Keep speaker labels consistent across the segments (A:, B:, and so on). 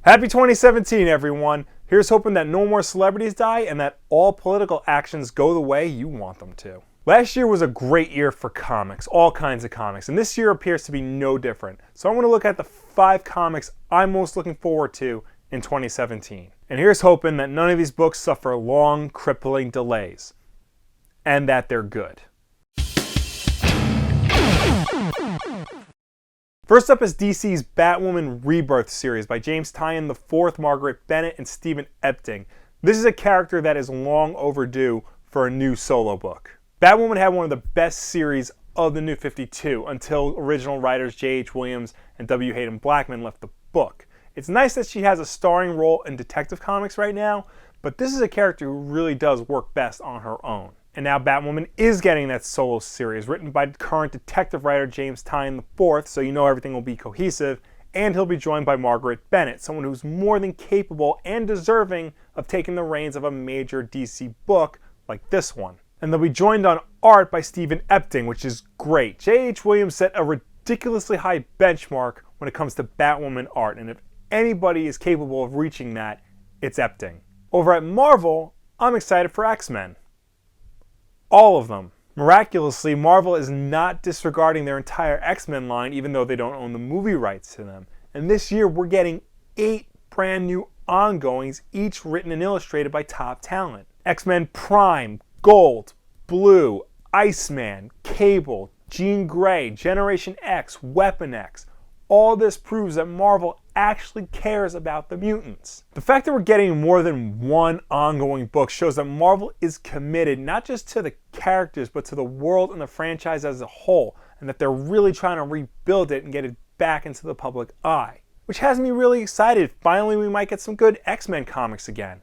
A: Happy 2017, everyone. Here's hoping that no more celebrities die and that all political actions go the way you want them to. Last year was a great year for comics, all kinds of comics, and this year appears to be no different. So I want to look at the 5 comics I'm most looking forward to in 2017. And here's hoping that none of these books suffer long, crippling delays, and that they're good. First up is DC's Batwoman Rebirth series by James Tynion IV, Margaret Bennett, and Stephen Epting. This is a character that is long overdue for a new solo book. Batwoman had one of the best series of the New 52 until original writers J.H. Williams and W. Hayden Blackman left the book. It's nice that she has a starring role in Detective Comics right now, but this is a character who really does work best on her own. And now Batwoman is getting that solo series written by current detective writer James Tynion IV, so you know everything will be cohesive, and he'll be joined by Margaret Bennett, someone who's more than capable and deserving of taking the reins of a major DC book like this one. And they'll be joined on art by Stephen Epting, which is great. J.H. Williams set a ridiculously high benchmark when it comes to Batwoman art, and if anybody is capable of reaching that, it's Epting. Over at Marvel, I'm excited for XMen. All of them. Miraculously, Marvel is not disregarding their entire X-Men line, even though they don't own the movie rights to them. And this year, we're getting 8 brand new ongoings, each written and illustrated by top talent. X-Men Prime, Gold, Blue, Iceman, Cable, Jean Grey, Generation X, Weapon X. All this proves that Marvel actually cares about the mutants. The fact that we're getting more than one ongoing book shows that Marvel is committed not just to the characters but to the world and the franchise as a whole, and that they're really trying to rebuild it and get it back into the public eye. Which has me really excited. Finally, we might get some good X-Men comics again.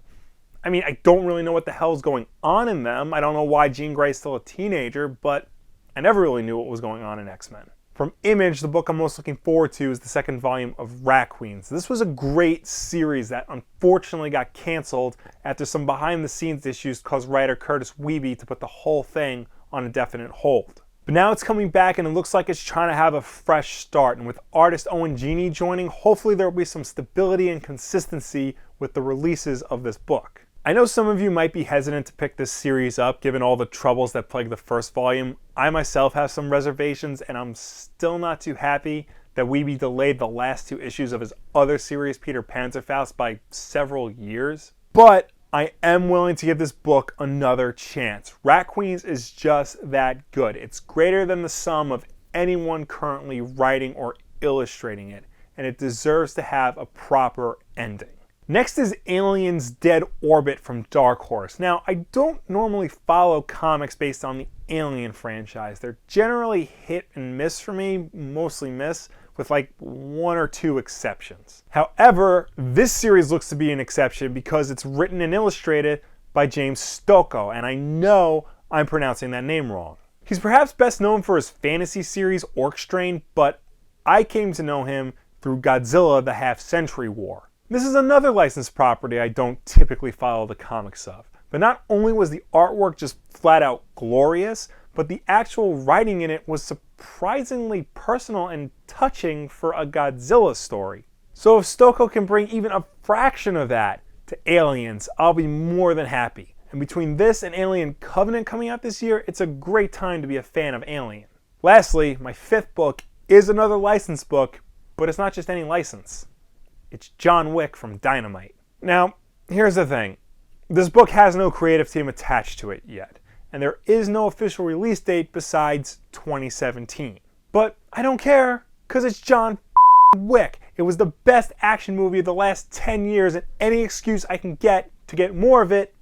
A: I mean, I don't really know what the hell's going on in them. I don't know why Jean Grey's still a teenager, but I never really knew what was going on in X-Men. From Image, the book I'm most looking forward to is the 2nd volume of Rat Queens. This was a great series that unfortunately got canceled after some behind-the-scenes issues caused writer Curtis Wiebe to put the whole thing on a definite hold. But now it's coming back and it looks like it's trying to have a fresh start. And with artist Owen Genie joining, hopefully there will be some stability and consistency with the releases of this book. I know some of you might be hesitant to pick this series up given all the troubles that plagued the first volume. I myself have some reservations, and I'm still not too happy that Wiebe delayed the last 2 issues of his other series, Peter Panzerfaust, by several years. But I am willing to give this book another chance. Rat Queens is just that good. It's greater than the sum of anyone currently writing or illustrating it, and it deserves to have a proper ending. Next is Aliens Dead Orbit from Dark Horse. Now, I don't normally follow comics based on the Alien franchise. They're generally hit and miss for me, mostly miss, with like 1 or 2 exceptions. However, this series looks to be an exception because it's written and illustrated by James Stokoe, and I know I'm pronouncing that name wrong. He's perhaps best known for his fantasy series Orc Strain, but I came to know him through Godzilla: The Half-Century War. This is another licensed property I don't typically follow the comics of. But not only was the artwork just flat out glorious, but the actual writing in it was surprisingly personal and touching for a Godzilla story. So if Stokoe can bring even a fraction of that to Aliens, I'll be more than happy. And between this and Alien Covenant coming out this year, it's a great time to be a fan of Alien. Lastly, my 5th book is another licensed book, but it's not just any license. It's John Wick from Dynamite. Now, here's the thing. This book has no creative team attached to it yet, and there is no official release date besides 2017. But I don't care, because it's John Wick. It was the best action movie of the last 10 years, and any excuse I can get to get more of it,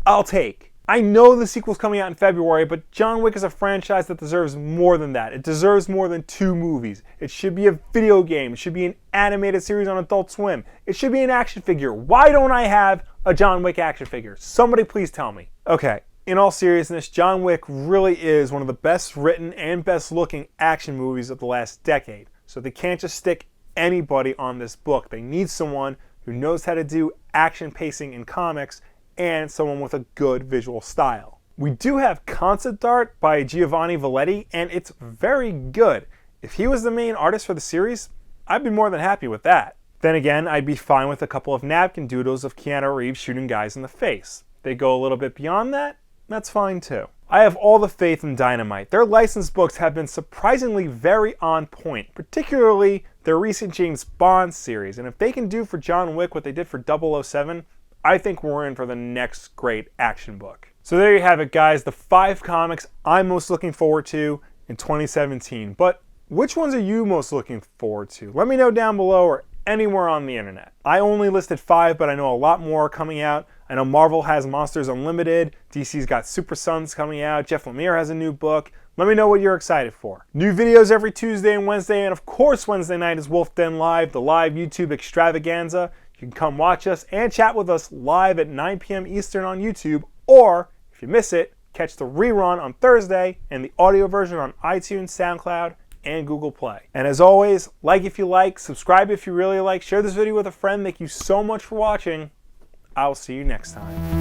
A: I'll take. I know the sequel's coming out in February, but John Wick is a franchise that deserves more than that. It deserves more than 2 movies. It should be a video game. It should be an animated series on Adult Swim. It should be an action figure. Why don't I have a John Wick action figure? Somebody please tell me. Okay, in all seriousness, John Wick really is one of the best written and best looking action movies of the last decade. So they can't just stick anybody on this book. They need someone who knows how to do action pacing in comics and someone with a good visual style. We do have concept art by Giovanni Valetti, and it's very good. If he was the main artist for the series, I'd be more than happy with that. Then again, I'd be fine with a couple of napkin doodles of Keanu Reeves shooting guys in the face. They go a little bit beyond that, that's fine too. I have all the faith in Dynamite. Their licensed books have been surprisingly very on point, particularly their recent James Bond series. And if they can do for John Wick what they did for 007, I think we're in for the next great action book. So there you have it, guys, the 5 comics I'm most looking forward to in 2017. But which ones are you most looking forward to? Let me know down below or anywhere on the internet. I only listed 5, but I know a lot more are coming out. I know Marvel has Monsters Unlimited, DC's got Super Sons coming out, Jeff Lemire has a new book. Let me know what you're excited for. New videos every Tuesday and Wednesday, and of course Wednesday night is Wulff Den Live, the live YouTube extravaganza. You can come watch us and chat with us live at 9 p.m. Eastern on YouTube, or if you miss it, catch the rerun on Thursday and the audio version on iTunes, SoundCloud, and Google Play. And as always, like if you like, subscribe if you really like, share this video with a friend. Thank you so much for watching. I'll see you next time.